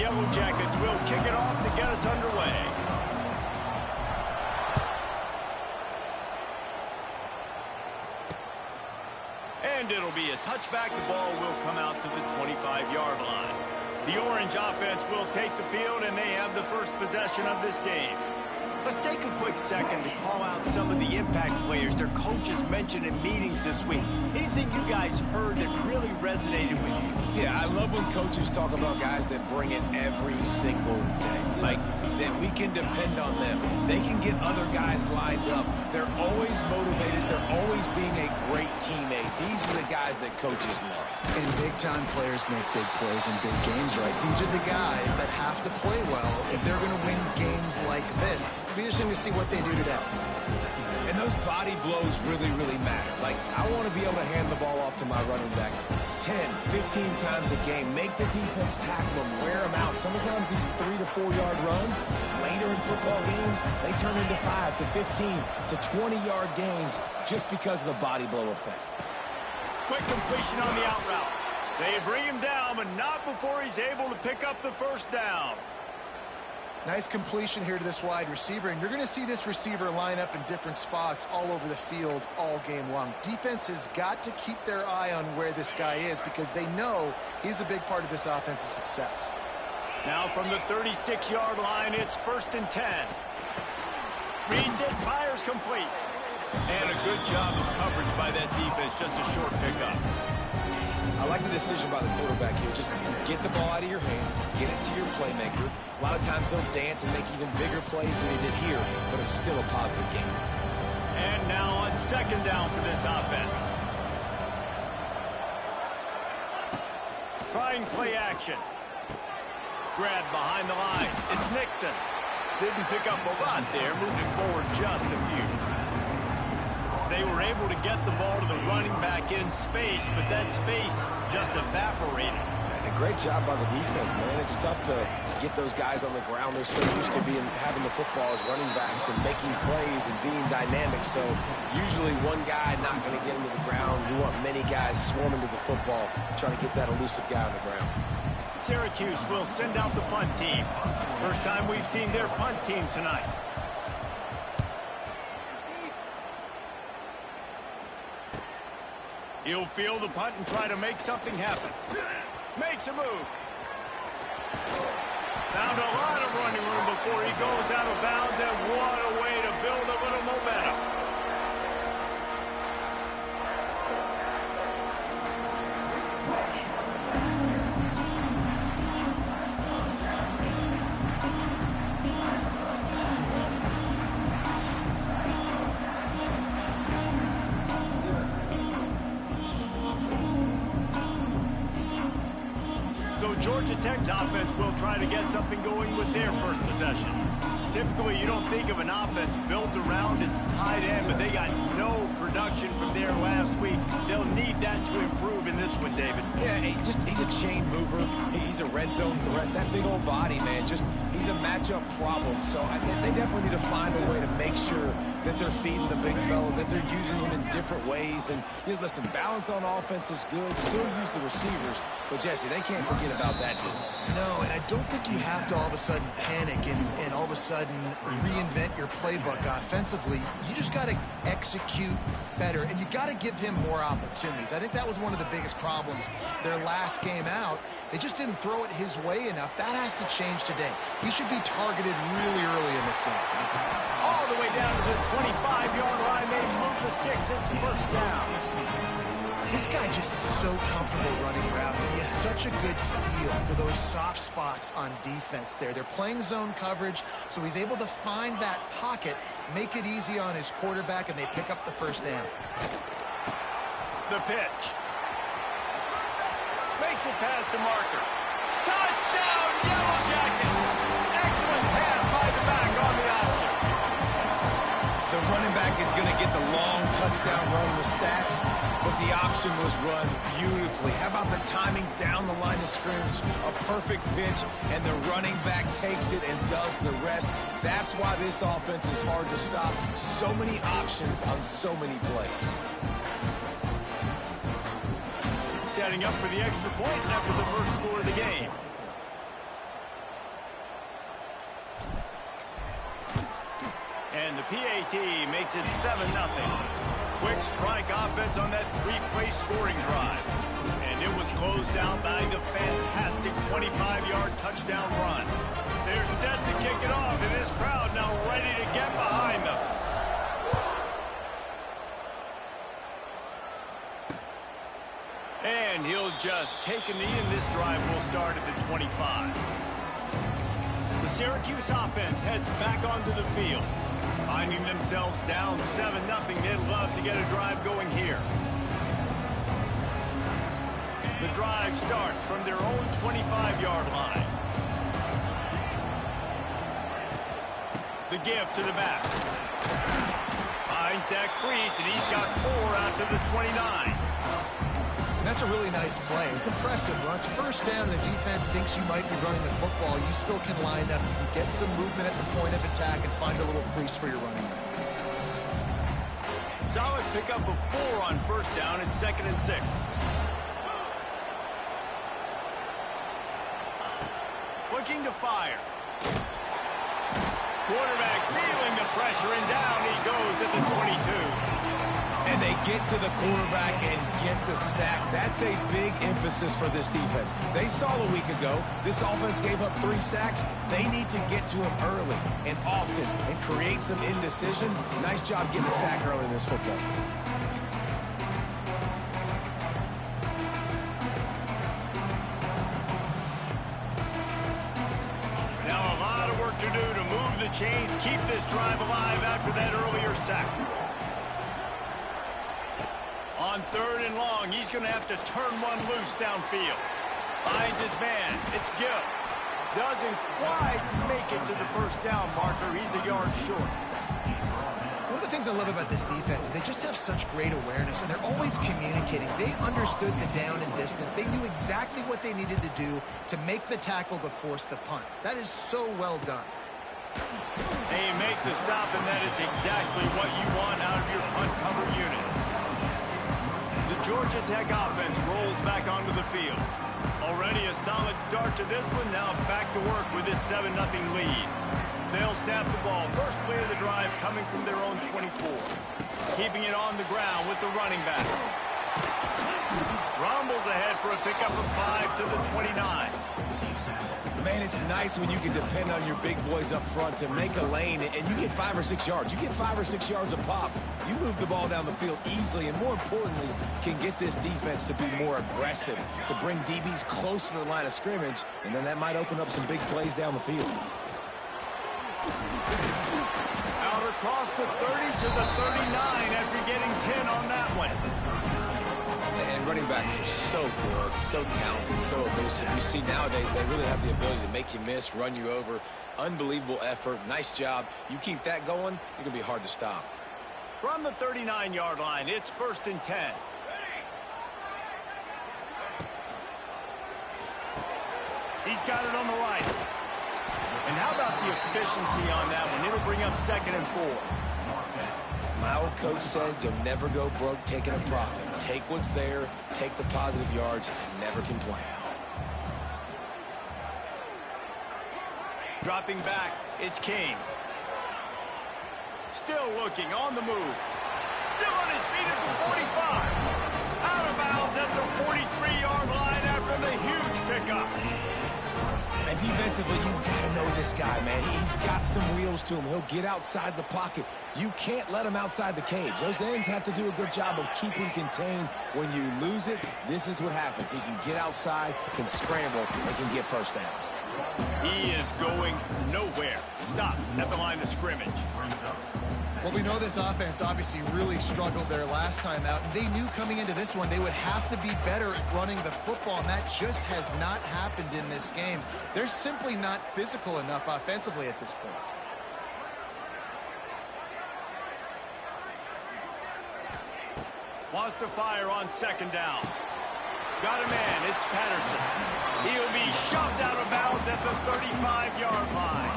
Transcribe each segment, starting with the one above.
Yellow Jackets will kick it off to get us underway. And it'll be a touchback. The ball will come out to the 25-yard line. The Orange offense will take the field, and they have the first possession of this game. Let's take a quick second to call out some of the impact players their coaches mentioned in meetings this week. Anything you guys heard that really resonated with you? Yeah, I love when coaches talk about guys that bring it every single day. Like, that we can depend on them. They can get other guys lined up. They're always motivated. They're always being a great teammate. These are the guys that coaches love. And big-time players make big plays in big games, right? These are the guys that have to play well if they're going to win games like this. It'll be interesting to see what they do today. And those body blows really, really matter. Like, I want to be able to hand the ball off to my running back 10, 15 times a game. Make the defense tackle them, wear them out. Sometimes these 3 to 4 yard runs, later in football games, they turn into 5 to 15 to 20-yard gains just because of the body blow effect. Quick completion on the out route. They bring him down, but not before he's able to pick up the first down. Nice completion here to this wide receiver, and you're going to see this receiver line up in different spots all over the field all game long. Defense has got to keep their eye on where this guy is because they know he's a big part of this offense's success. Now from the 36-yard line, it's 1st and 10. Reads it, fires complete. And a good job of coverage by that defense, just a short pickup. I like the decision by the quarterback here. Just get the ball out of your hands, get it to your playmaker. A lot of times they'll dance and make even bigger plays than they did here, but it's still a positive game. And now on 2nd down for this offense. Trying play action. Grab behind the line. It's Nixon. Didn't pick up a lot there, moved it forward just a few. They were able to get the ball to the running back in space, but that space just evaporated. And a great job by the defense, man. It's tough to get those guys on the ground. They're so used to having the football as running backs and making plays and being dynamic. So usually one guy not going to get into the ground. You want many guys swarming to the football, trying to get that elusive guy on the ground. Syracuse will send out the punt team. First time we've seen their punt team tonight. He'll field the punt and try to make something happen. Makes a move. Found a lot of running room before he goes out of bounds, and what a way to build a little momentum. So Georgia Tech's offense will try to get something going with their first possession. Typically, you don't think of an offense built around its tight end, but they got no production from there last week. They'll need that to improve in this one, David. Yeah, he's a chain mover. He's a red zone threat. That big old body, man, he's a matchup problem. So they definitely need to find a way to make sure that they're feeding the big fella, that they're using him in different ways. And listen, balance on offense is good. Still use the receivers. But, Jesse, they can't forget about that dude. No, and I don't think you have to all of a sudden panic and all of a sudden reinvent your playbook offensively. You just got to execute better, and you got to give him more opportunities. I think that was one of the biggest problems their last game out. They just didn't throw it his way enough. That has to change today. He should be targeted really early in this game. All the way down to the 25-yard line. They move the sticks into 1st down. This guy just is so comfortable running routes, and he has such a good feel for those soft spots on defense there. They're playing zone coverage, so he's able to find that pocket, make it easy on his quarterback, and they pick up the 1st down. The pitch. Makes it past the marker. Touchdown, Yellow Jackets! Excellent pass by the back on the option. The running back is going to get the long touchdown run in the stats, but the option was run beautifully. How about the timing down the line of scrimmage? A perfect pitch, and the running back takes it and does the rest. That's why this offense is hard to stop. So many options on so many plays. Setting up for the extra point after the first score of the game. PAT makes it 7-0. Quick strike offense on that three-play scoring drive. And it was closed out by the fantastic 25-yard touchdown run. They're set to kick it off, and this crowd now ready to get behind them. And he'll just take a knee, and this drive will start at the 25. The Syracuse offense heads back onto the field. Finding themselves down 7-0, they'd love to get a drive going here. The drive starts from their own 25-yard line. The give to the back. Finds that crease, and he's got 4 out to the 29. That's a really nice play. It's impressive. When it's first down and the defense thinks you might be running the football, you still can line up. You can get some movement at the point of attack and find a little crease for your running back. Solid pickup of 4 on first down and 2nd and 6. Looking to fire. Quarterback feeling the pressure, and down he goes at the 22. And they get to the quarterback and get the sack. That's a big emphasis for this defense. They saw a week ago, this offense gave up 3 sacks. They need to get to him early and often and create some indecision. Nice job getting a sack early in this football. Now a lot of work to do to move the chains, keep this drive alive after that earlier sack. On 3rd and long, he's going to have to turn one loose downfield. Finds his man. It's Gill. Doesn't quite make it to the first down marker. He's a yard short. One of the things I love about this defense is they just have such great awareness, and they're always communicating. They understood the down and distance. They knew exactly what they needed to do to make the tackle to force the punt. That is so well done. They make the stop, and that is exactly what you want out of your punt cover unit. The Georgia Tech offense rolls back onto the field. Already a solid start to this one. Now back to work with this 7-0 lead. They'll snap the ball. First play of the drive coming from their own 24. Keeping it on the ground with the running back. Rumbles ahead for a pickup of 5 to the 29. Man, it's nice when you can depend on your big boys up front to make a lane, and you get 5 or 6 yards. You get 5 or 6 yards a pop. You move the ball down the field easily, and more importantly, can get this defense to be more aggressive, to bring DBs close to the line of scrimmage, and then that might open up some big plays down the field. Out across the 30 to the 39 after getting 10 on that one. And running backs are so good, so talented, so elusive. You see nowadays they really have the ability to make you miss, run you over. Unbelievable effort. Nice job. You keep that going, it's going to be hard to stop. From the 39-yard line, it's 1st and 10. He's got it on the right. And how about the efficiency on that one? It'll bring up 2nd and 4. My old coach said you'll never go broke taking a profit. Take what's there, take the positive yards, and never complain. Dropping back, it's King. Still looking, on the move. Still on his feet at the 45. Out of bounds at the 43-yard line after the huge pickup. And defensively, you've got to know this guy, man. He's got some wheels to him. He'll get outside the pocket. You can't let him outside the cage. Those ends have to do a good job of keeping contained. When you lose it, this is what happens. He can get outside, can scramble, and can get first downs. He is going nowhere. Stop at the line of scrimmage. Well, we know this offense obviously really struggled there last time out, and they knew coming into this one they would have to be better at running the football, and that just has not happened in this game. They're simply not physical enough offensively at this point. Wants to fire on 2nd down. Got a man, it's Patterson. He'll be shoved out of bounds at the 35-yard line.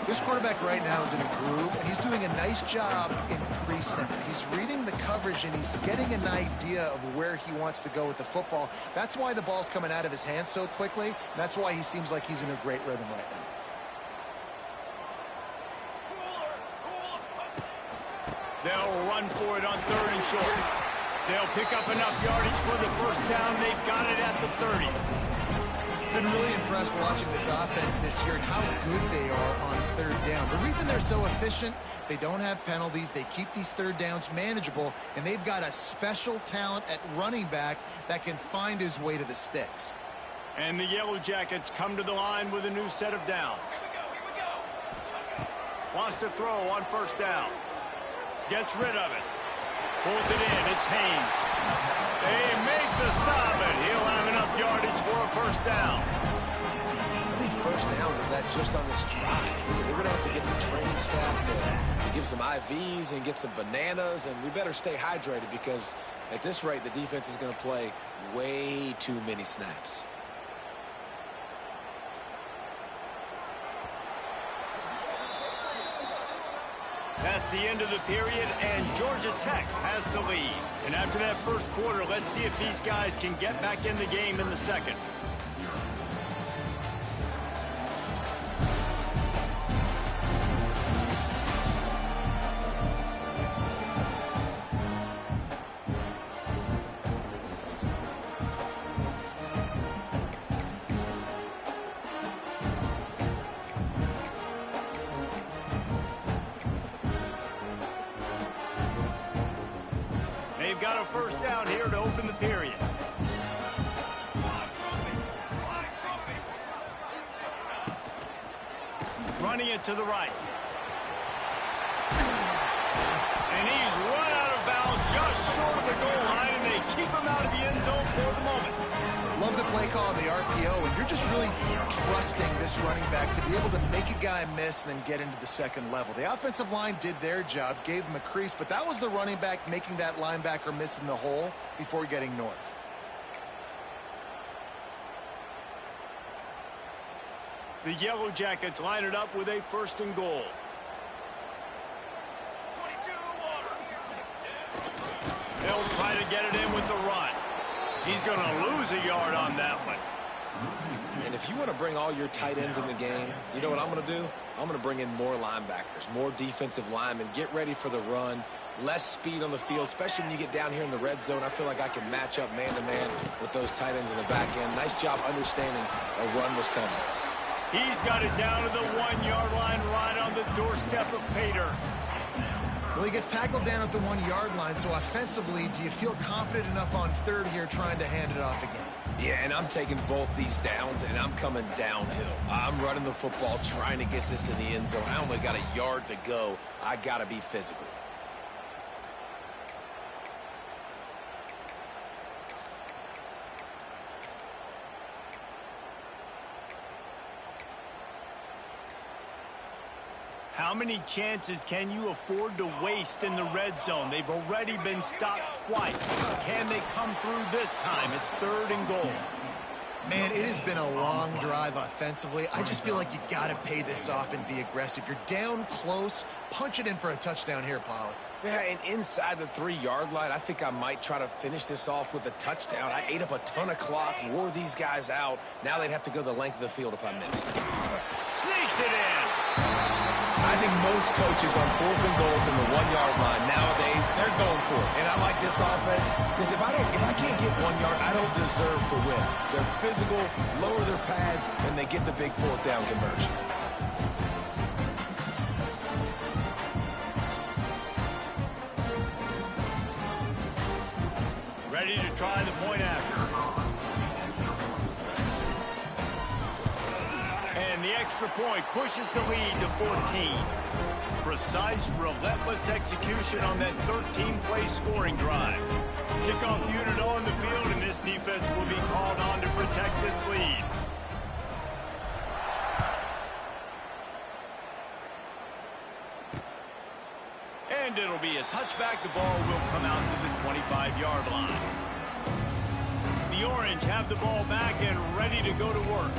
This quarterback right now is in a groove, and he's doing a nice job in pre-snap. He's reading the coverage, and he's getting an idea of where he wants to go with the football. That's why the ball's coming out of his hands so quickly, and that's why he seems like he's in a great rhythm right now. They'll run for it on 3rd and short. They'll pick up enough yardage for the first down. They've got it at the 30. Been really impressed watching this offense this year and how good they are on 3rd down. The reason they're so efficient, they don't have penalties. They keep these 3rd downs manageable, and they've got a special talent at running back that can find his way to the sticks. And the Yellow Jackets come to the line with a new set of downs. Wants to throw on 1st down. Gets rid of it. Pulls it in. It's Haynes. They make the stop, and he'll have enough yardage for a 1st down. How many 1st downs is that just on this drive? We're going to have to get the training staff to give some IVs and get some bananas, and we better stay hydrated because at this rate, the defense is going to play way too many snaps. That's the end of the period, and Georgia Tech has the lead. And after that first quarter, let's see if these guys can get back in the game in the second. They've got a 1st down here to open the period. Running it to the right. And he's run out of bounds just short of the goal line, and they keep him out of the end zone for the moment. Love the play call on the RPO, and you're just really trusting this running back to be able to make a guy miss and then get into the second level. The offensive line did their job, gave him a crease, but that was the running back making that linebacker miss in the hole before getting north. The Yellow Jackets line it up with a 1st and goal. They'll try to get it in with the run. He's going to lose a yard on that one. And if you want to bring all your tight ends in the game, you know what I'm going to do? I'm going to bring in more linebackers, more defensive linemen, get ready for the run, less speed on the field, especially when you get down here in the red zone. I feel like I can match up man-to-man with those tight ends in the back end. Nice job understanding a run was coming. He's got it down to the 1-yard line right on the doorstep of Pater. Well, he gets tackled down at the 1-yard line, so offensively, do you feel confident enough on 3rd here trying to hand it off again? Yeah, and I'm taking both these downs, and I'm coming downhill. I'm running the football, trying to get this in the end zone. I only got a yard to go. I got to be physical. How many chances can you afford to waste in the red zone? They've already been stopped twice. Can they come through this time? It's 3rd and goal. Man, it has been a long drive offensively. I just feel like you got to pay this off and be aggressive. You're down close. Punch it in for a touchdown here, Pollock. Yeah, and inside the 3-yard line, I think I might try to finish this off with a touchdown. I ate up a ton of clock, wore these guys out. Now they'd have to go the length of the field if I missed. Sneaks it in. I think most coaches on 4th and goal from the 1-yard line nowadays, they're going for it. And I like this offense because if I can't get 1 yard, I don't deserve to win. They're physical, lower their pads, and they get the big 4th down conversion. Ready to try the point after. And the extra point pushes the lead to 14. Precise, relentless execution on that 13-play scoring drive. Kickoff unit on the field, and this defense will be called on to protect this lead. And it'll be a touchback. The ball will come out to the 25-yard line. The Orange have the ball back and ready to go to work.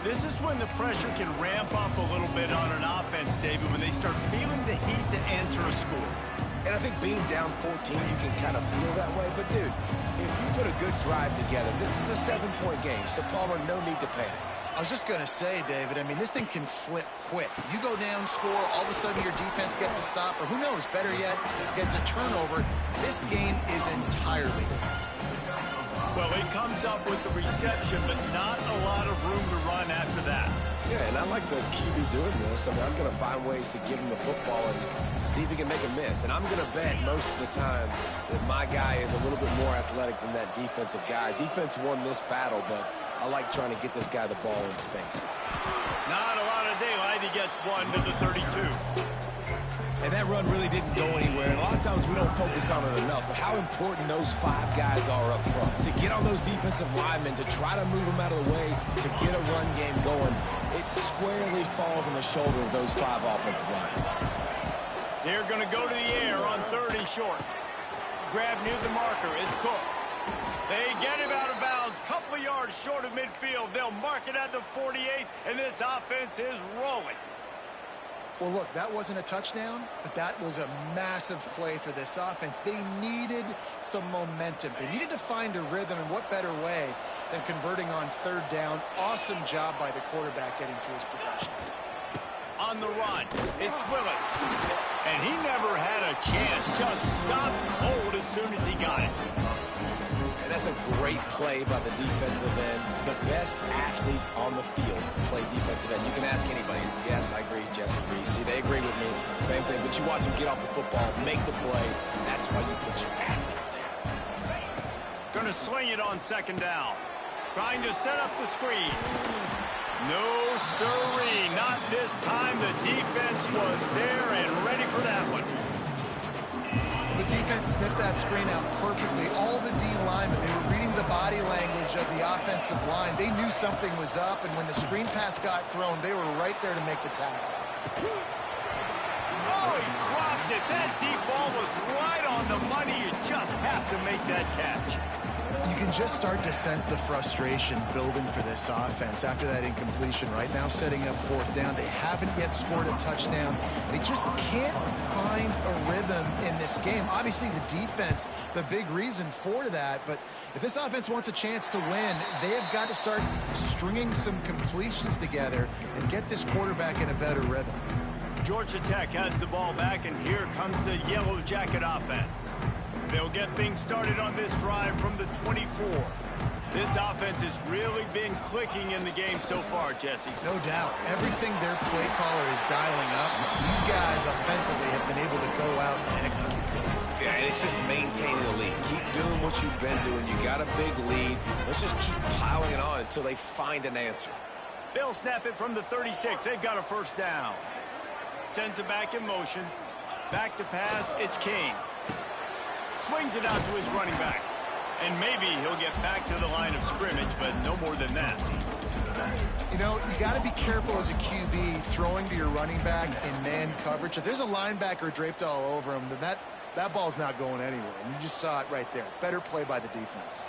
This is when the pressure can ramp up a little bit on an offense, David, when they start feeling the heat to answer a score. And I think being down 14, you can kind of feel that way. But, dude, if you put a good drive together, this is a 7-point game, so, Palmer, no need to panic. I was just going to say, David, I mean, this thing can flip quick. You go down, score, all of a sudden your defense gets a stop, or who knows, better yet, gets a turnover. This game is entirely different. Well, he comes up with the reception, but not a lot of room to run after that. Yeah, and I like the QB doing this. I mean, I'm going to find ways to give him the football and see if he can make a miss. And I'm going to bet most of the time that my guy is a little bit more athletic than that defensive guy. Defense won this battle, but I like trying to get this guy the ball in space. Not a lot of daylight. He gets one to the 32. And that run really didn't go anywhere. And a lot of times we don't focus on it enough, but how important those 5 guys are up front. To get on those defensive linemen, to try to move them out of the way, to get a run game going, it squarely falls on the shoulder of those 5 offensive linemen. They're going to go to the air on 3rd and short. Grab near the marker. It's Cook. They get him out of bounds. Couple of yards short of midfield. They'll mark it at the 48, and this offense is rolling. Well, look, that wasn't a touchdown, but that was a massive play for this offense. They needed some momentum. They needed to find a rhythm, and what better way than converting on 3rd down. Awesome job by the quarterback getting through his progression. On the run, it's Willis. And he never had a chance. Just stopped cold as soon as he got it. And that's a great play by the defensive end. The best athletes on the field play defensive end. You can ask anybody. Yes, I agree. Jess agrees. See, they agree with me. Same thing. But you watch them get off the football, make the play. That's why you put your athletes there. Gonna swing it on 2nd down. Trying to set up the screen. No, sirree. Not this time. The defense was there and ready for that one. The defense sniffed that screen out perfectly. All the D linemen, they were reading the body language of the offensive line. They knew something was up, and when the screen pass got thrown, they were right there to make the tackle. Oh, he dropped it. That deep ball was right on the money. You just have to make that catch. You can just start to sense the frustration building for this offense after that incompletion. Right now, setting up 4th down. They haven't yet scored a touchdown. They just can't find a rhythm in this game. Obviously, the defense, the big reason for that. But if this offense wants a chance to win, they have got to start stringing some completions together and get this quarterback in a better rhythm. Georgia Tech has the ball back, and here comes the Yellow Jacket offense. They'll get things started on this drive from the 24. This offense has really been clicking in the game so far, Jesse. No doubt. Everything their play caller is dialing up, these guys offensively have been able to go out and execute. Yeah, and it's just maintaining the lead. Keep doing what you've been doing. You got a big lead. Let's just keep piling it on until they find an answer. They'll snap it from the 36. They've got a 1st down. Sends it back in motion. Back to pass. It's King. Swings it out to his running back. And maybe he'll get back to the line of scrimmage, but no more than that. You know, you got to be careful as a QB throwing to your running back in man coverage. If there's a linebacker draped all over him, then that ball's not going anywhere. And you just saw it right there. Better play by the defense.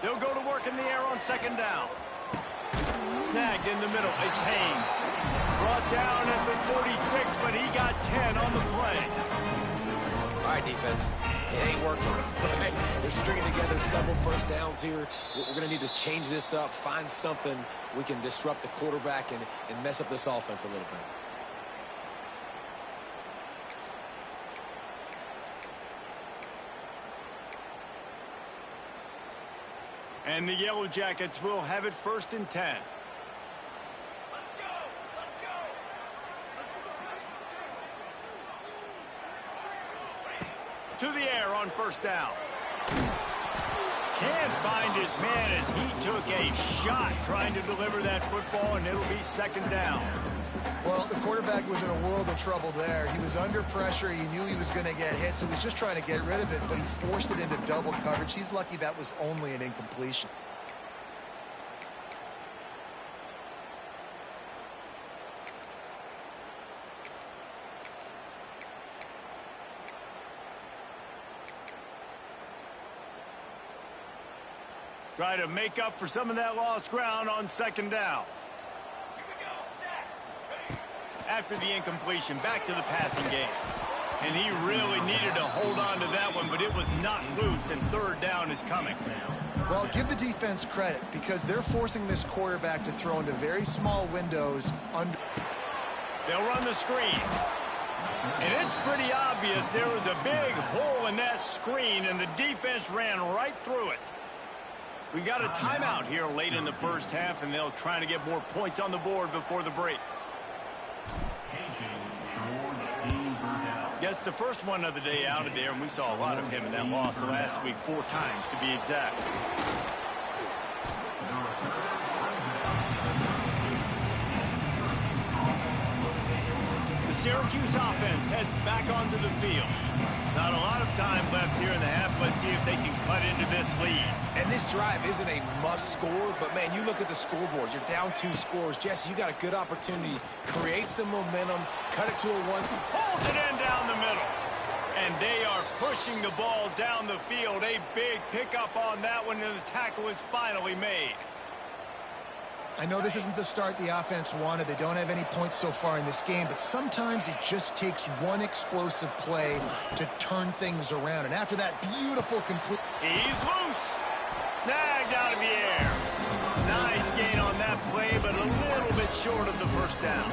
They'll go to work in the air on 2nd down. Snagged in the middle. It's Haynes. Brought down at the 46, but he got 10 on the play. All right, defense. It ain't working. Right? They're stringing together several 1st downs here. We're going to need to change this up, find something we can disrupt the quarterback and mess up this offense a little bit. And the Yellow Jackets will have it 1st and 10. To the air on 1st down. Can't find his man as he took a shot trying to deliver that football, and it'll be 2nd down. Well, the quarterback was in a world of trouble there. He was under pressure. He knew he was going to get hit, so he was just trying to get rid of it, but he forced it into double coverage. He's lucky that was only an incompletion. Try to make up for some of that lost ground on 2nd down. After the incompletion, back to the passing game. And he really needed to hold on to that one, but it was not loose, and third down is coming. Well, give the defense credit because they're forcing this quarterback to throw into very small windows. They'll run the screen. And it's pretty obvious there was a big hole in that screen, and the defense ran right through it. We got a timeout here late in the first half, and they'll try to get more points on the board before the break. Gets the first one of the day out of there, and we saw a lot of him in that loss last week, 4 times to be exact. The Syracuse offense heads back onto the field. Not a lot of time left here in the half. Let's see if they can cut into this lead. And this drive isn't a must score, but man, you look at the scoreboard. You're down 2 scores. Jesse, you got a good opportunity. Create some momentum. Cut it to a 1. Pulls it in down the middle. And they are pushing the ball down the field. A big pickup on that one, and the tackle is finally made. I know this isn't the start the offense wanted. They don't have any points so far in this game, but sometimes it just takes one explosive play to turn things around. And after that beautiful complete... He's loose. Snagged out of the air. Nice gain on that play, but a little bit short of the first down.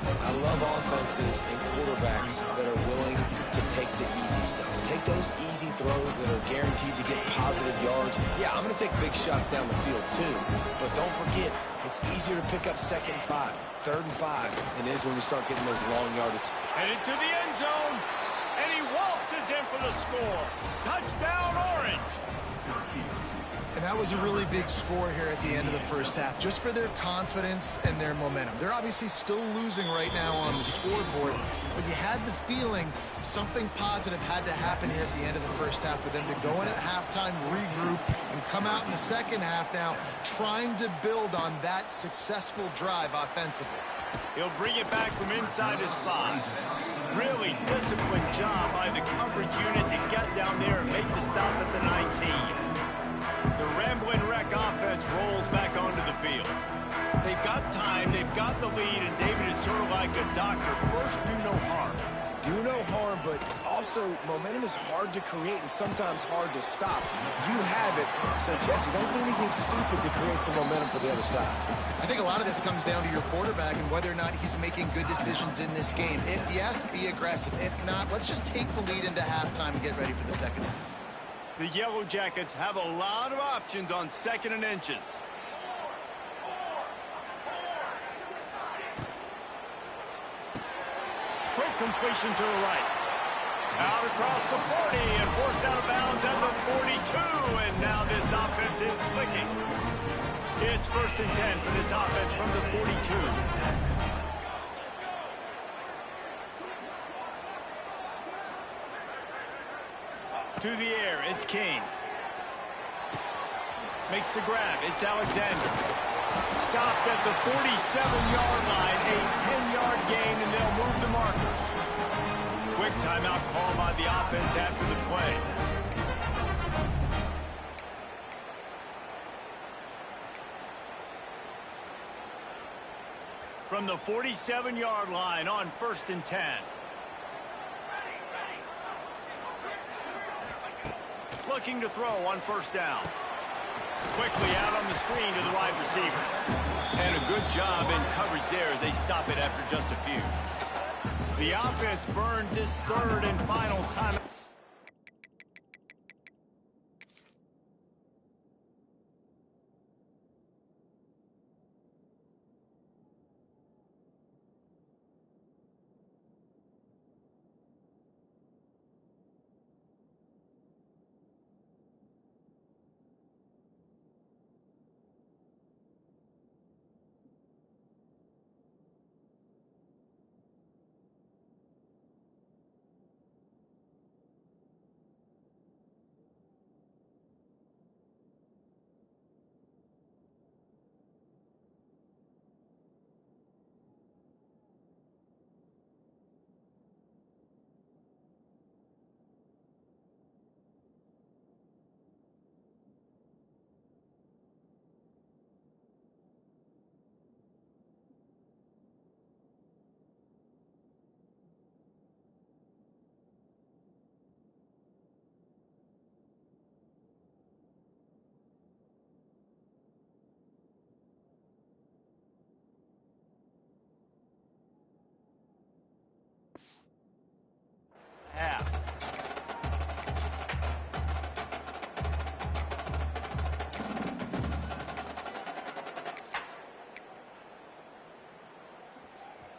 I love offenses and quarterbacks that are willing to take the easy stuff. Take those easy throws that are guaranteed to get positive yards. Yeah, I'm going to take big shots down the field too, but don't forget, it's easier to pick up 2nd and 5, 3rd and 5 than it is when we start getting those long yardage. Headed to the end zone, and he waltzes in for the score. Touchdown, Orange. And that was a really big score here at the end of the first half, just for their confidence and their momentum. They're obviously still losing right now on the scoreboard, but you had the feeling something positive had to happen here at the end of the first half for them to go in at halftime, regroup, and come out in the second half now trying to build on that successful drive offensively. He'll bring it back from inside his 5. Really disciplined job by the coverage unit to get down there and make the stop at the 19. The Rambling Wreck offense rolls back onto the field. They've got time, they've got the lead, and David is sort of like a doctor. First, do no harm. Do no harm, but also momentum is hard to create and sometimes hard to stop. You have it, so Jesse, don't do anything stupid to create some momentum for the other side. I think a lot of this comes down to your quarterback and whether or not he's making good decisions in this game. If yes, be aggressive. If not, let's just take the lead into halftime and get ready for the second half. The Yellow Jackets have a lot of options on 2nd and inches. Quick completion to the right. Out across the 40 and forced out of bounds at the 42. And now this offense is clicking. It's 1st and 10 for this offense from the 42. To the air, it's King. Makes the grab, it's Alexander. Stopped at the 47-yard line, a 10-yard gain, and they'll move the markers. Quick timeout call by the offense after the play. From the 47-yard line on 1st and 10. Looking to throw on 1st down. Quickly out on the screen to the wide receiver. And a good job in coverage there as they stop it after just a few. The offense burns its 3rd and final time.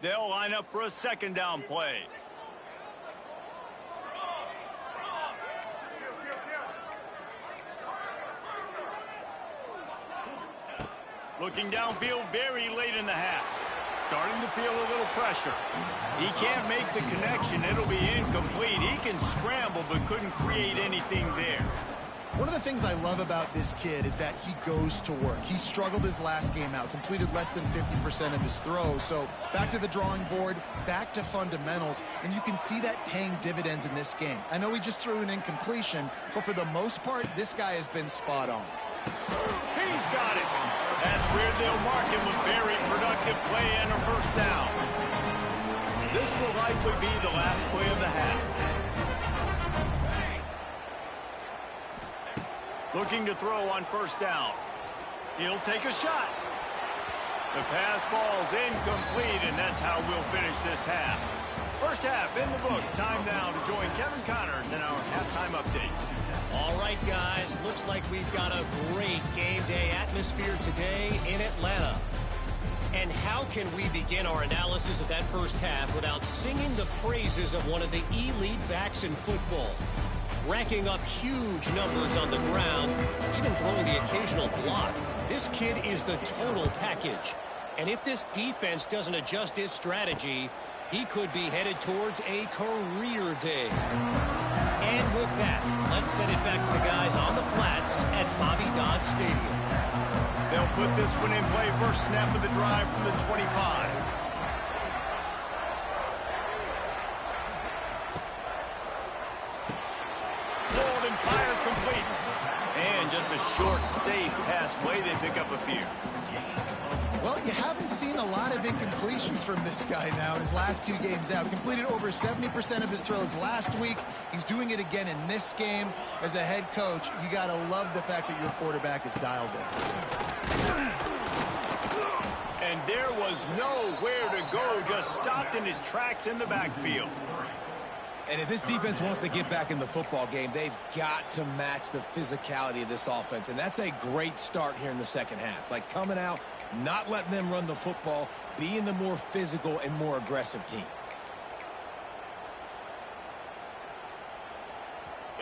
They'll line up for a second down play. Looking downfield very late in the half. Starting to feel a little pressure. He can't make the connection. It'll be incomplete. He can scramble but couldn't create anything there. One of the things I love about this kid is that he goes to work. He struggled his last game out, completed less than 50% of his throws. So back to the drawing board, back to fundamentals, and you can see that paying dividends in this game. I know he just threw an incompletion, but for the most part, this guy has been spot on. He's got it. That's where they'll mark him a very productive play and a first down. This will likely be the last play of the half. Looking to throw on first down. He'll take a shot. The pass falls incomplete, and that's how we'll finish this half. First half in the books. Time now to join Kevin Connors in our halftime update. All right, guys. Looks like we've got a great game day atmosphere today in Atlanta. And how can we begin our analysis of that first half without singing the praises of one of the elite backs in football? Racking up huge numbers on the ground, even throwing the occasional block. This kid is the total package. And if this defense doesn't adjust its strategy, he could be headed towards a career day. And with that, let's send it back to the guys on the flats at Bobby Dodd Stadium. They'll put this one in play. First snap of the drive from the 25. Pulled and fired complete. And just a short, safe pass play. They pick up a few. Well, you haven't seen a lot of incompletions from this guy now in his last 2 games out. Completed over 70% of his throws last week. He's doing it again in this game. As a head coach, you got to love the fact that your quarterback is dialed in. And there was nowhere to go, just stopped in his tracks in the backfield. And if this defense wants to get back in the football game, they've got to match the physicality of this offense. And that's a great start here in the second half. Like coming out, not letting them run the football, being the more physical and more aggressive team.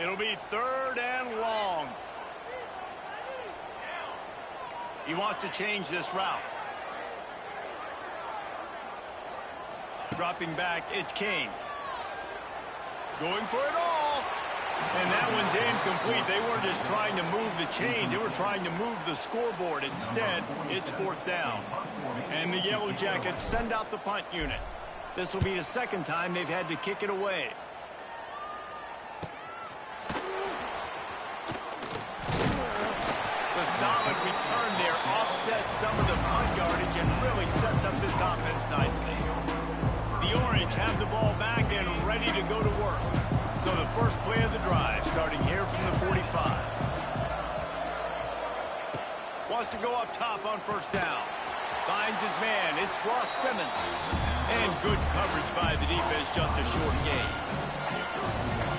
It'll be third and long. He wants to change this route. Dropping back, it's King. Going for it all. And that one's incomplete. They weren't just trying to move the chains. They were trying to move the scoreboard. Instead, it's fourth down. And the Yellow Jackets send out the punt unit. This will be the second time they've had to kick it away. The solid return there offsets some of the punt yardage and really sets up this offense nicely. The Orange have the ball back and ready to go to work. So the first play of the drive, starting here from the 45. Wants to go up top on first down. Finds his man. It's Ross Simmons. And good coverage by the defense, just a short gain.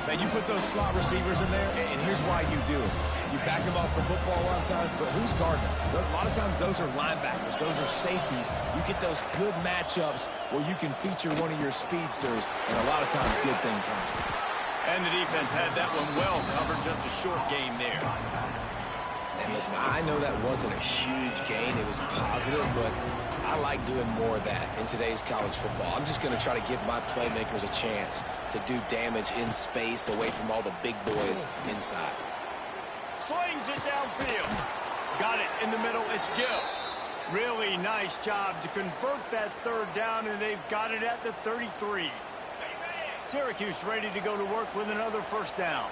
Now, you put those slot receivers in there, and here's why you do it. You back them off the football a lot of times, but who's guarding them? A lot of times those are linebackers. Those are safeties. You get those good matchups where you can feature one of your speedsters, and a lot of times good things happen. And the defense had that one well covered, just a short game there. And listen, I know that wasn't a huge gain. It was positive, but I like doing more of that in today's college football. I'm just going to try to give my playmakers a chance to do damage in space away from all the big boys inside. Slings it downfield. Got it in the middle. It's Gill. Really nice job to convert that third down, and they've got it at the 33. Syracuse ready to go to work with another first down.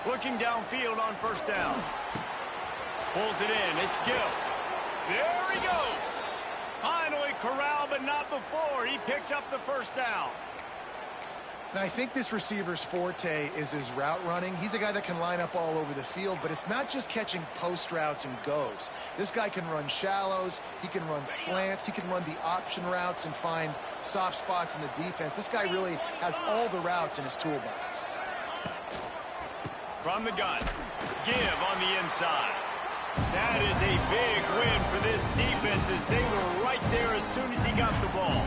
Looking downfield on first down. Pulls it in. It's Gill. There he goes. Finally corralled, but not before. He picks up the first down. Now, I think this receiver's forte is his route running. He's a guy that can line up all over the field, but it's not just catching post routes and goes. This guy can run shallows, he can run slants, he can run the option routes and find soft spots in the defense. This guy really has all the routes in his toolbox. From the gun, give on the inside. That is a big win for this defense as they were right there as soon as he got the ball.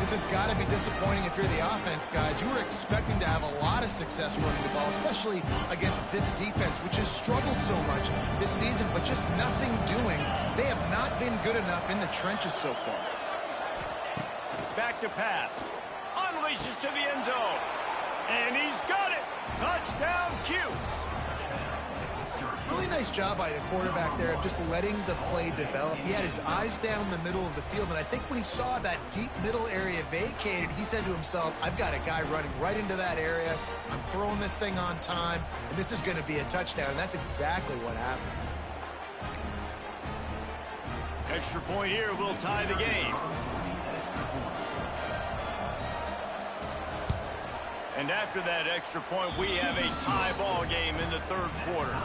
This has got to be disappointing if you're the offense, guys. You were expecting to have a lot of success running the ball, especially against this defense, which has struggled so much this season, but just nothing doing. They have not been good enough in the trenches so far. Back to pass. Unleashes to the end zone. And he's got it. Touchdown, Cuse. Really nice job by the quarterback there of just letting the play develop. He had his eyes down the middle of the field, and I think when he saw that deep middle area vacated, he said to himself, I've got a guy running right into that area. I'm throwing this thing on time, and this is going to be a touchdown, and that's exactly what happened. Extra point here will tie the game. And after that extra point, we have a tie ball game in the third quarter.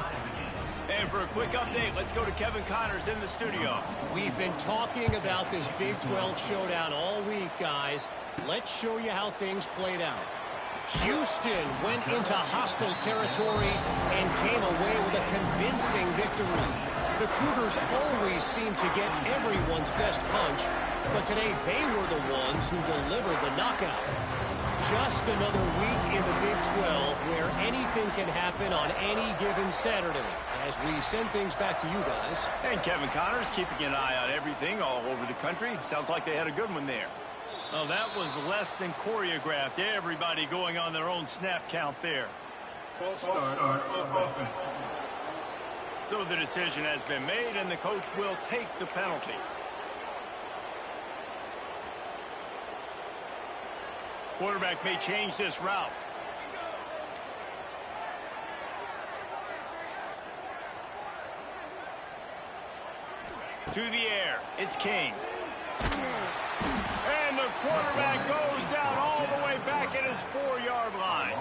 And for a quick update, let's go to Kevin Connors in the studio. We've been talking about this Big 12 showdown all week, guys. Let's show you how things played out. Houston went into hostile territory and came away with a convincing victory. The Cougars always seem to get everyone's best punch, but today they were the ones who delivered the knockout. Just another week in the Big 12 where anything can happen on any given Saturday. As we send things back to you guys. And Kevin Connors keeping an eye on everything all over the country. Sounds like they had a good one there. Well, that was less than choreographed. Everybody going on their own snap count there. False start on offense. So the decision has been made, and the coach will take the penalty. Quarterback may change this route. To the air, it's King. And the quarterback goes down all the way back at his 4-yard line.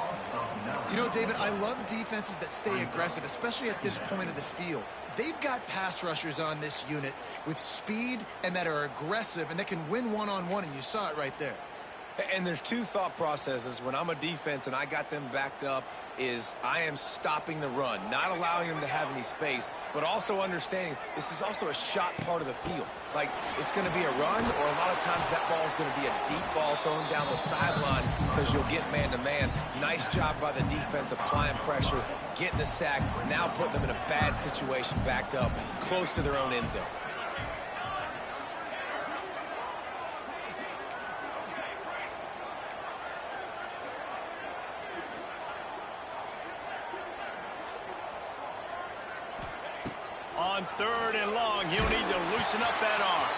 You know, David, I love defenses that stay aggressive, especially at this point of the field. They've got pass rushers on this unit with speed and that are aggressive and that can win one-on-one, and you saw it right there. And there's two thought processes when I'm a defense and I got them backed up is I am stopping the run, not allowing them to have any space, but also understanding this is also a shot part of the field. Like, it's going to be a run, or a lot of times that ball is going to be a deep ball thrown down the sideline because you'll get man-to-man. Nice job by the defense applying pressure, getting the sack, now putting them in a bad situation backed up close to their own end zone. On 3rd and long, he'll need to loosen up that arm.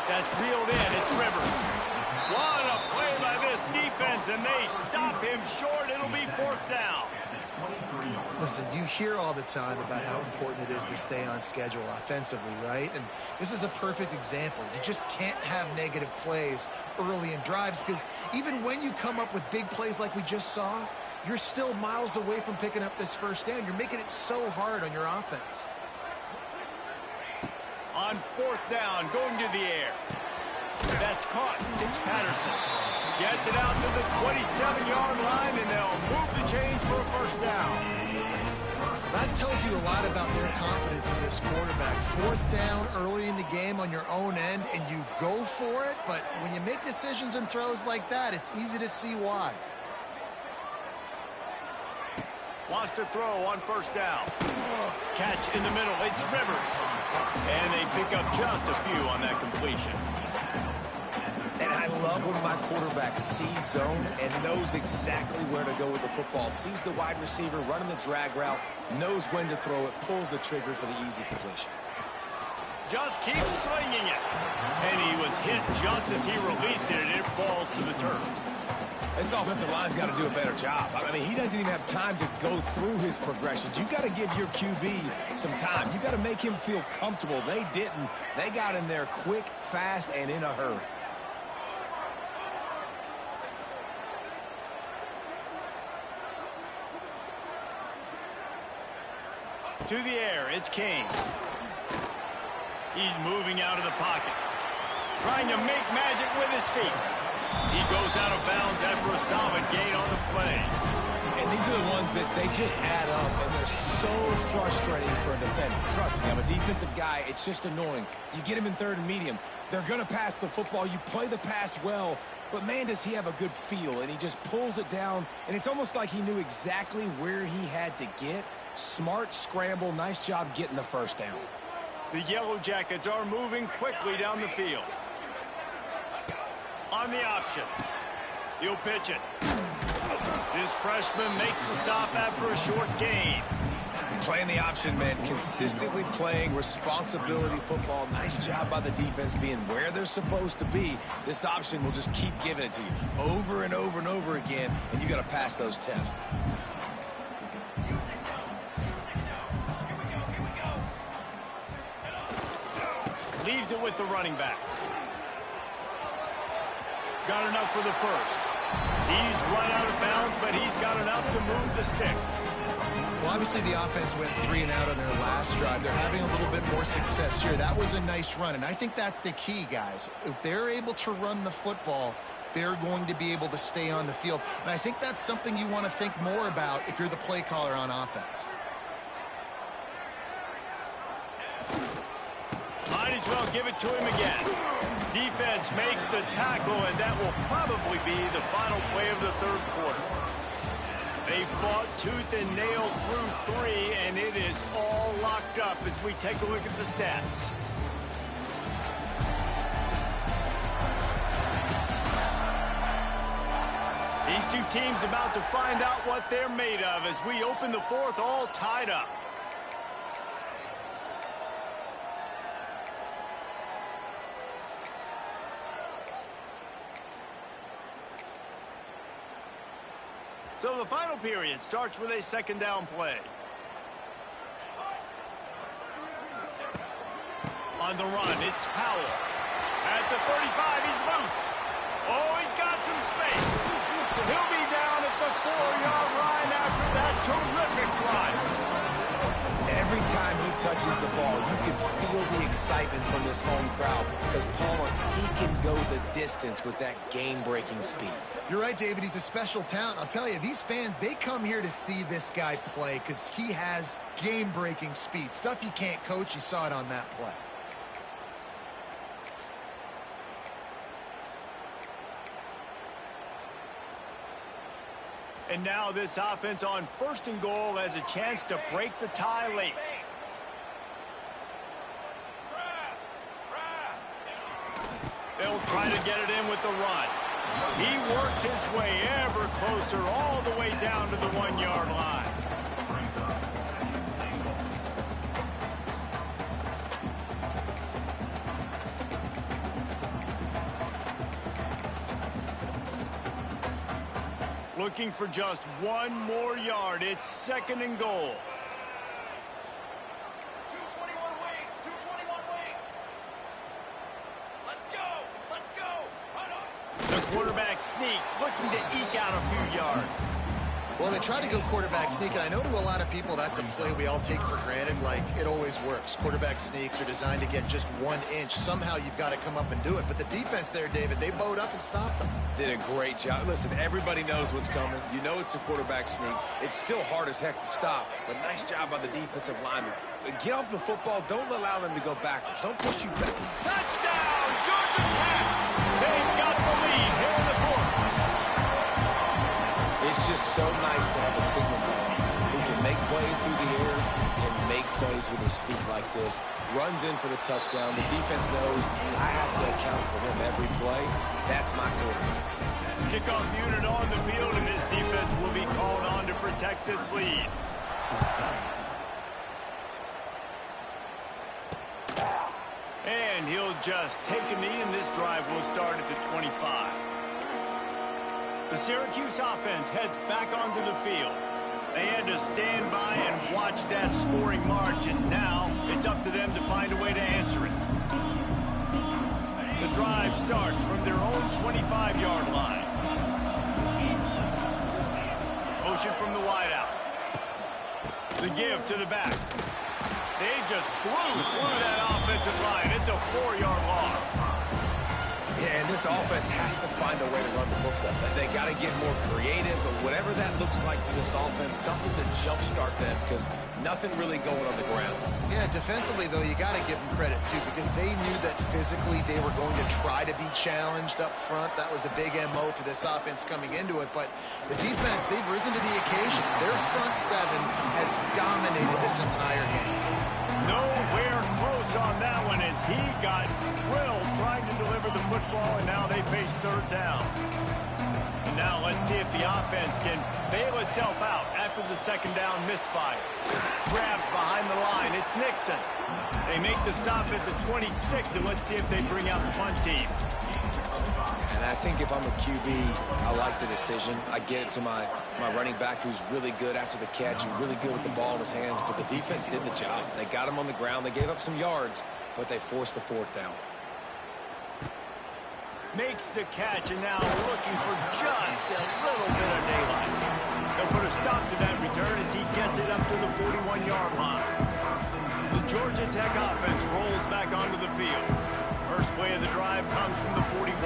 That's reeled in. It's Rivers. What a play by this defense, and they stop him short. It'll be 4th down. Listen, you hear all the time about how important it is to stay on schedule offensively, right? And this is a perfect example. You just can't have negative plays early in drives because even when you come up with big plays like we just saw, you're still miles away from picking up this first down. You're making it so hard on your offense. On 4th down, going to the air. That's caught. It's Patterson. Gets it out to the 27-yard line, and they'll move the chains for a first down. That tells you a lot about their confidence in this quarterback. 4th down early in the game on your own end, and you go for it, but when you make decisions and throws like that, it's easy to see why. Wants to throw on 1st down. Catch in the middle. It's Rivers. And they pick up just a few on that completion. And I love when my quarterback sees zone and knows exactly where to go with the football. Sees the wide receiver running the drag route, knows when to throw it, pulls the trigger for the easy completion. Just keeps slinging it. And he was hit just as he released it, and it falls to the turf. This offensive line's got to do a better job. I mean, he doesn't even have time to go through his progressions. You got to give your QB some time. You got to make him feel comfortable. They didn't. They got in there quick, fast, and in a hurry. To the air, it's King. He's moving out of the pocket. Trying to make magic with his feet. He goes out of bounds after a solid gain on the play. And these are the ones that they just add up, and they're so frustrating for a defender. Trust me, I'm a defensive guy. It's just annoying. You get him in third and medium. They're going to pass the football. You play the pass well, but man, does he have a good feel, and he just pulls it down, and it's almost like he knew exactly where he had to get. Smart scramble. Nice job getting the first down. The Yellow Jackets are moving quickly down the field. On the option. He'll pitch it. This freshman makes the stop after a short gain. Playing the option, man. Consistently playing responsibility football. Nice job by the defense being where they're supposed to be. This option will just keep giving it to you over and over and over again, and you got to pass those tests. Leaves it with the running back. Got enough for the first. He's run out of bounds, but he's got enough to move the sticks. Well, obviously the offense went 3 and out on their last drive. They're having a little bit more success here. That was a nice run, and I think that's the key, guys. If they're able to run the football, they're going to be able to stay on the field. And I think that's something you want to think more about if you're the play caller on offense. Might as well give it to him again. Defense makes the tackle, and that will probably be the final play of the third quarter. They fought tooth and nail through 3, and it is all locked up as we take a look at the stats. These two teams about to find out what they're made of as we open the fourth all tied up. So the final period starts with a second down play. On the run, it's Powell. At the 35, he's loose. Oh, he's got some space. He'll be down at the 4-yard line after that terrific run. Every time he touches the ball, you can feel the excitement from this home crowd because Palmer, he can go the distance with that game-breaking speed. You're right, David. He's a special talent. I'll tell you, these fans, they come here to see this guy play because he has game-breaking speed. Stuff you can't coach. You saw it on that play. And now this offense on first and goal has a chance to break the tie late. They'll try to get it in with the run. He works his way ever closer all the way down to the 1-yard line. Looking for just one more yard. It's second and goal. 221 wing. 221 wing. Let's go. Let's go. Right on. The quarterback sneak, looking to eke out a few yards. Well, they try to go quarterback sneak, and I know to a lot of people that's a play we all take for granted, like it always works. Quarterback sneaks are designed to get just 1 inch. Somehow you've got to come up and do it. But the defense there, David, they bowed up and stopped them. Did a great job. Listen, everybody knows what's coming. You know it's a quarterback sneak. It's still hard as heck to stop, but nice job by the defensive lineman. Get off the football. Don't allow them to go backwards. Don't push you back. Touchdown, Georgia Tech! They've got the lead here in the fourth. It's just so nice to have a signal man who can make plays through the air and make plays with his feet like this. Runs in for the touchdown. The defense knows I have to account for him every play. That's my quarterback. Kickoff unit on the field, and this defense will be called on to protect this lead. And he'll just take a knee, and this drive will start at the 25. The Syracuse offense heads back onto the field. They had to stand by and watch that scoring march, and now it's up to them to find a way to answer it. The drive starts from their own 25-yard line. Motion from the wideout. The give to the back. They just blew through that offensive line. It's a 4-yard loss. Yeah, and this offense has to find a way to run the football. They got to get more creative, but whatever that looks like for this offense, something to jumpstart them because nothing really going on the ground. Yeah, defensively, though, you got to give them credit, too, because they knew that physically they were going to try to be challenged up front. That was a big MO for this offense coming into it. But the defense, they've risen to the occasion. Their front seven has dominated this entire game. Nowhere close on that one as he got drilled trying to deliver the football, and now they face third down. And now let's see if the offense can bail itself out after the second down misfire. Grabbed behind the line. It's Nixon. They make the stop at the 26, and let's see if they bring out the punt team. And I think if I'm a QB, I like the decision. I get it to my running back who's really good after the catch and really good with the ball in his hands, but the defense did the job. They got him on the ground. They gave up some yards, but they forced the fourth down. Makes the catch, and now looking for just a little bit of daylight. They'll put a stop to that return as he gets it up to the 41-yard line. The Georgia Tech offense rolls back onto the field. First play of the drive comes from the 41.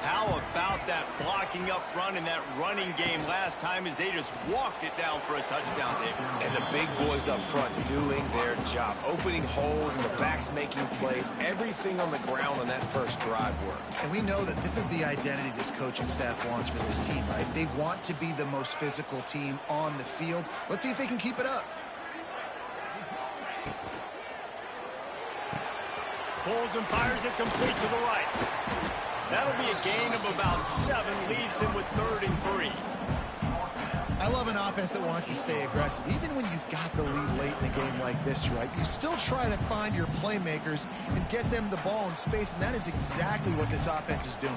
How about that blocking up front and that running game last time as they just walked it down for a touchdown, David? And the big boys up front doing their job, opening holes and the backs making plays. Everything on the ground on that first drive worked. And we know that this is the identity this coaching staff wants for this team, right? They want to be the most physical team on the field. Let's see if they can keep it up. Pulls and fires it complete to the right. That'll be a gain of about 7, leaves him with 3rd and 3. I love an offense that wants to stay aggressive. Even when you've got the lead late in a game like this, right, you still try to find your playmakers and get them the ball in space, and that is exactly what this offense is doing.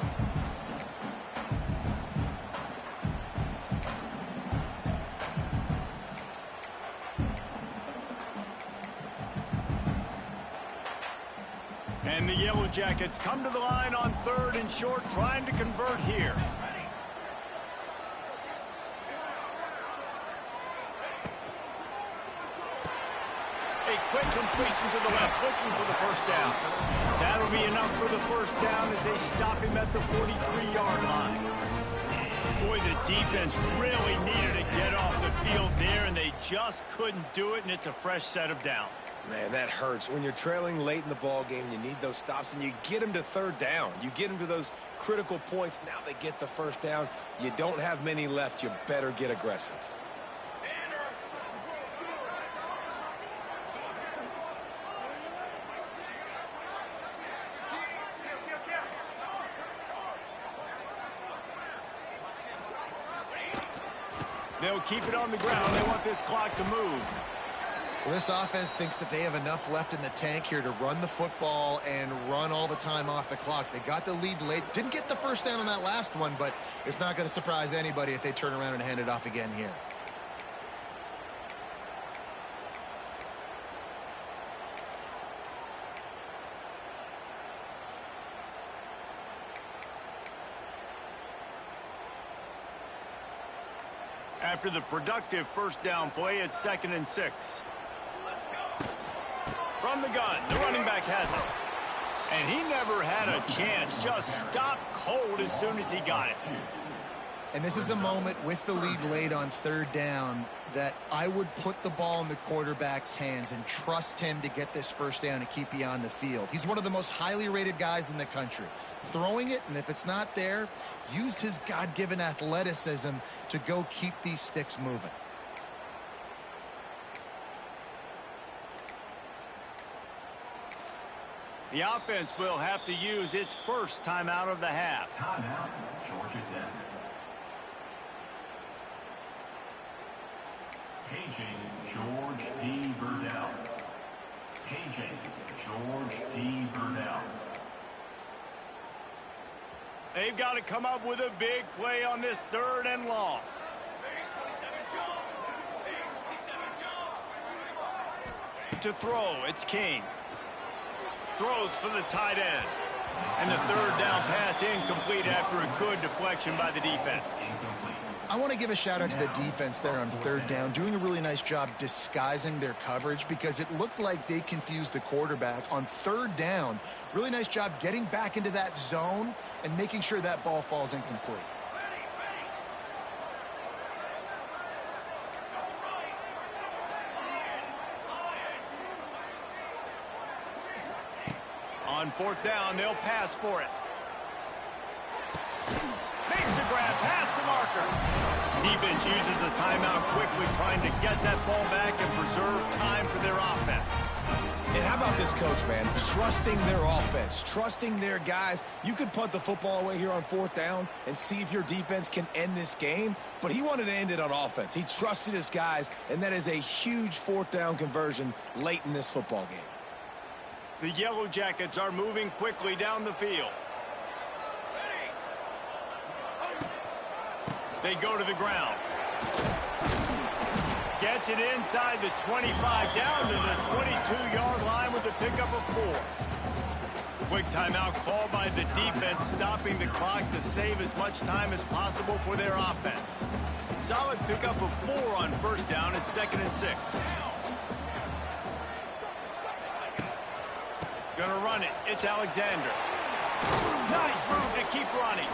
And the Yellow Jackets come to the line on 3rd and short, trying to convert here. A quick completion to the left, looking for the first down. That'll be enough for the first down as they stop him at the 43-yard line. Boy, the defense really needed to get off the field there, and they just couldn't do it, and it's a fresh set of downs. Man, that hurts. When you're trailing late in the ball game, you need those stops, and you get them to 3rd down. You get them to those critical points. Now they get the first down. You don't have many left. You better get aggressive. They'll keep it on the ground. They want this clock to move. Well, this offense thinks that they have enough left in the tank here to run the football and run all the time off the clock. They got the lead late. Didn't get the first down on that last one, but it's not going to surprise anybody if they turn around and hand it off again here. After the productive first down play, it's 2nd and 6. From the gun, the running back has it. And he never had a chance, just stopped cold as soon as he got it. And this is a moment with the lead late on 3rd down that I would put the ball in the quarterback's hands and trust him to get this first down and keep you on the field. He's one of the most highly rated guys in the country. Throwing it, and if it's not there, use his God-given athleticism to go keep these sticks moving. The offense will have to use its first timeout of the half. Timeout, Georgia Tech. Paging George D. Burdell. Paging George D. Burdell. They've got to come up with a big play on this 3rd and long. To throw, it's King. Throws for the tight end. And the 3rd down pass incomplete after a good deflection by the defense. I want to give a shout out to the defense there on third down, doing a really nice job disguising their coverage because it looked like they confused the quarterback on third down. Really nice job getting back into that zone and making sure that ball falls incomplete. On fourth down, they'll pass for it. Makes the grab past the marker. Defense uses a timeout quickly, trying to get that ball back and preserve time for their offense. And how about this coach, man? Trusting their offense, trusting their guys. You could punt the football away here on fourth down and see if your defense can end this game, but he wanted to end it on offense. He trusted his guys, and that is a huge fourth down conversion late in this football game. The Yellow Jackets are moving quickly down the field. They go to the ground. Gets it inside the 25, down to the 22-yard line with a pickup of 4. Quick timeout called by the defense, stopping the clock to save as much time as possible for their offense. Solid pickup of 4 on first down at 2nd and 6. Gonna run it. It's Alexander. Nice move to keep running.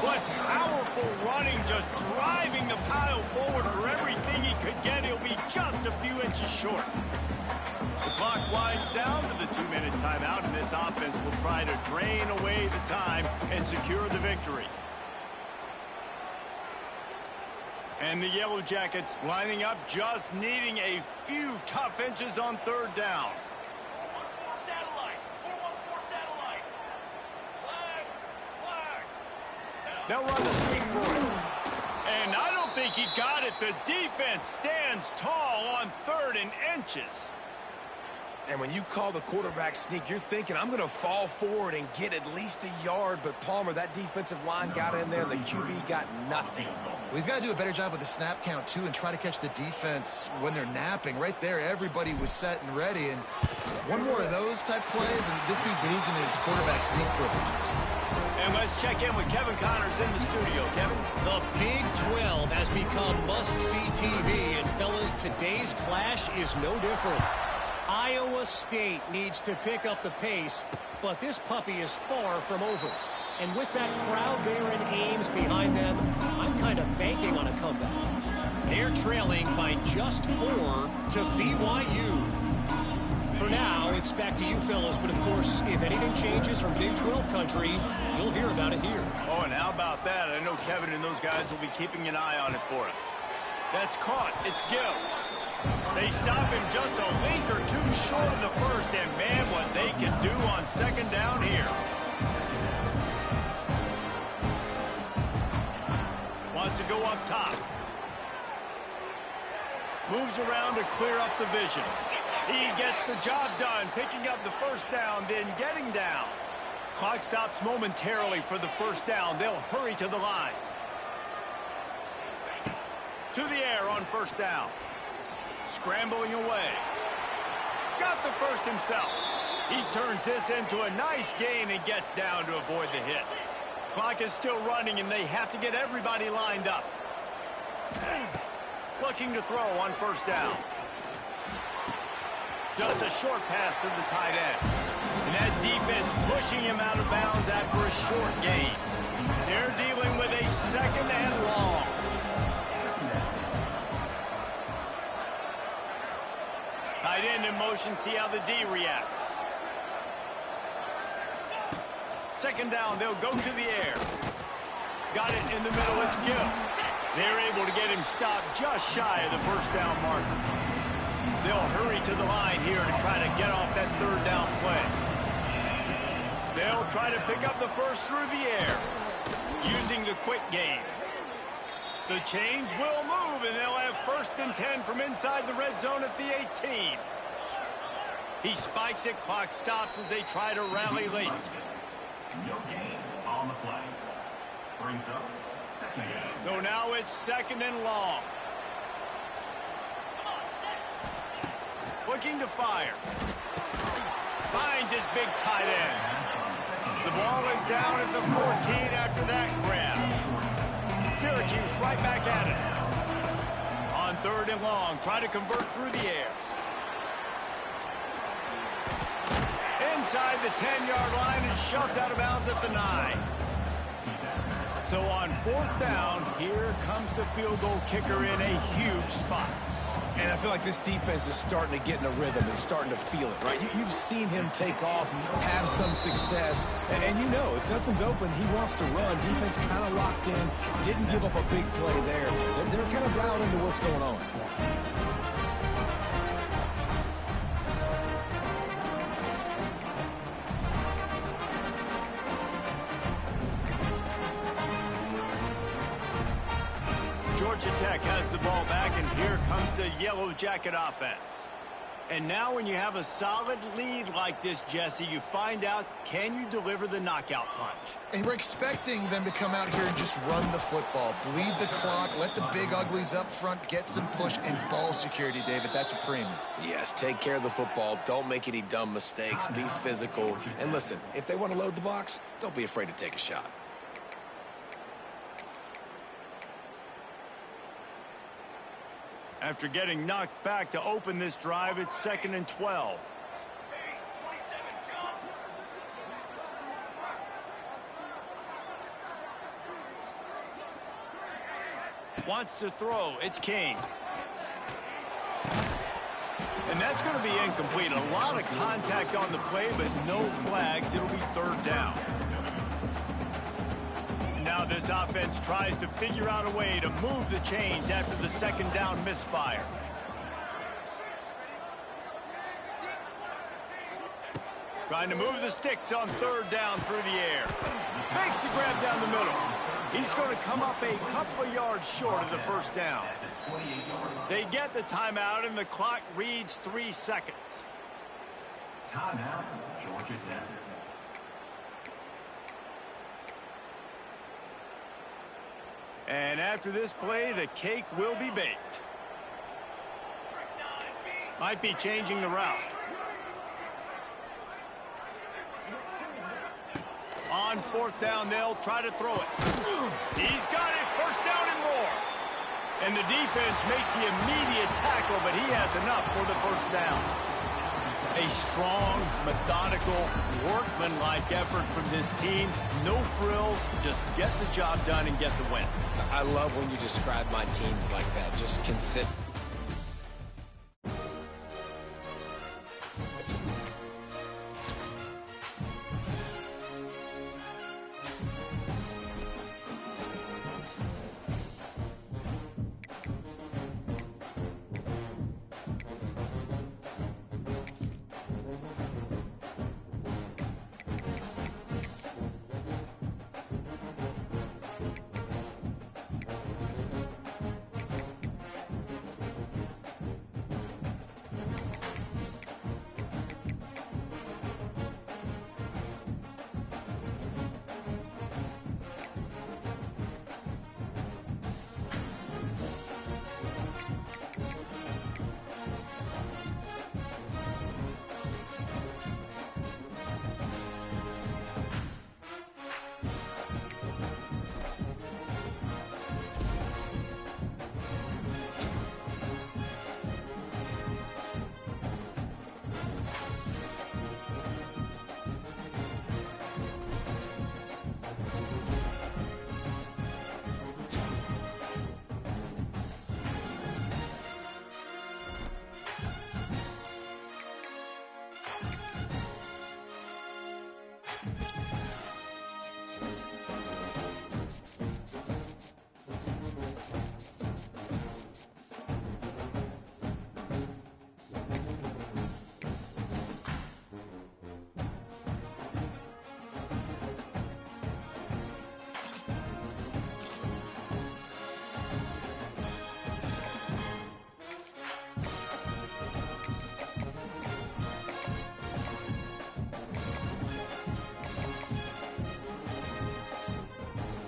What powerful running, just driving the pile forward for everything he could get. He'll be just a few inches short. The clock winds down to the 2-minute timeout, and this offense will try to drain away the time and secure the victory. And the Yellow Jackets lining up, just needing a few tough inches on third down. They'll run the sneak for it. And I don't think he got it. The defense stands tall on 3rd and inches. And when you call the quarterback sneak, you're thinking, I'm going to fall forward and get at least a yard. But, Palmer, that defensive line got in there, and the QB got nothing. Well, he's got to do a better job with the snap count, too, and try to catch the defense when they're napping. Right there, everybody was set and ready. And one more of those type plays, and this dude's losing his quarterback sneak privileges. And let's check in with Kevin Connors in the studio. Kevin? The Big 12 has become must-see TV, and fellas, today's clash is no different. Iowa State needs to pick up the pace, but this puppy is far from over. And with that crowd there in Ames behind them, I'm kind of banking on a comeback. They're trailing by just 4 to BYU. For now, it's back to you fellas, but of course, if anything changes from Big 12 country, you'll hear about it here. Oh, and how about that? I know Kevin and those guys will be keeping an eye on it for us. That's caught. It's Gill. They stop him just a length or 2 short of the first, and man, what they can do on 2nd down here. Wants to go up top. Moves around to clear up the vision. He gets the job done, picking up the first down, then getting down. Clock stops momentarily for the first down. They'll hurry to the line. To the air on first down. Scrambling away. Got the first himself. He turns this into a nice gain and gets down to avoid the hit. Clock is still running, and they have to get everybody lined up. Looking to throw on first down. Just a short pass to the tight end. And that defense pushing him out of bounds after a short gain. They're dealing with a 2nd and long. Tight end in motion, see how the D reacts. 2nd down, they'll go to the air. Got it in the middle, it's Gill. They're able to get him stopped just shy of the first down marker. They'll hurry to the line here to try to get off that 3rd down play. They'll try to pick up the first through the air, using the quick game. The change will move, and they'll have 1st and 10 from inside the red zone at the 18. He spikes it, clock stops as they try to rally late. No gain on the play. Brings up 2nd down. So now it's 2nd and long. Looking to fire. Finds his big tight end. The ball is down at the 14 after that grab. Syracuse right back at it. On 3rd and long, try to convert through the air. Inside the 10-yard line and shoved out of bounds at the 9. So on 4th down, here comes the field goal kicker in a huge spot. And I feel like this defense is starting to get in a rhythm and starting to feel it, right? You've seen him take off, have some success, and you know, if nothing's open, he wants to run. Defense kind of locked in, didn't give up a big play there. They're kind of dialed into what's going on. Georgia Tech has the ball back, and here comes the Yellow Jacket offense. And now when you have a solid lead like this, Jesse, you find out, can you deliver the knockout punch? And we're expecting them to come out here and just run the football, bleed the clock, let the big uglies up front get some push, and ball security, David. That's a premium. Yes, take care of the football. Don't make any dumb mistakes. Be physical. And listen, if they want to load the box, don't be afraid to take a shot. After getting knocked back to open this drive, it's 2nd and 12. Wants to throw. It's King. And that's going to be incomplete. A lot of contact on the play, but no flags. It'll be 3rd down. Now this offense tries to figure out a way to move the chains after the 2nd down misfire. Trying to move the sticks on 3rd down through the air. Makes the grab down the middle. He's going to come up a couple of yards short of the 1st down. They get the timeout, and the clock reads 3 seconds. Timeout, Georgia Tech. And after this play, the cake will be baked. Might be changing the route. On 4th down, they'll try to throw it. He's got it. 1st down and more. And the defense makes the immediate tackle, but he has enough for the 1st down. A strong, methodical, workmanlike effort from this team. No frills, just get the job done and get the win. I love when you describe my teams like that. Just consistent.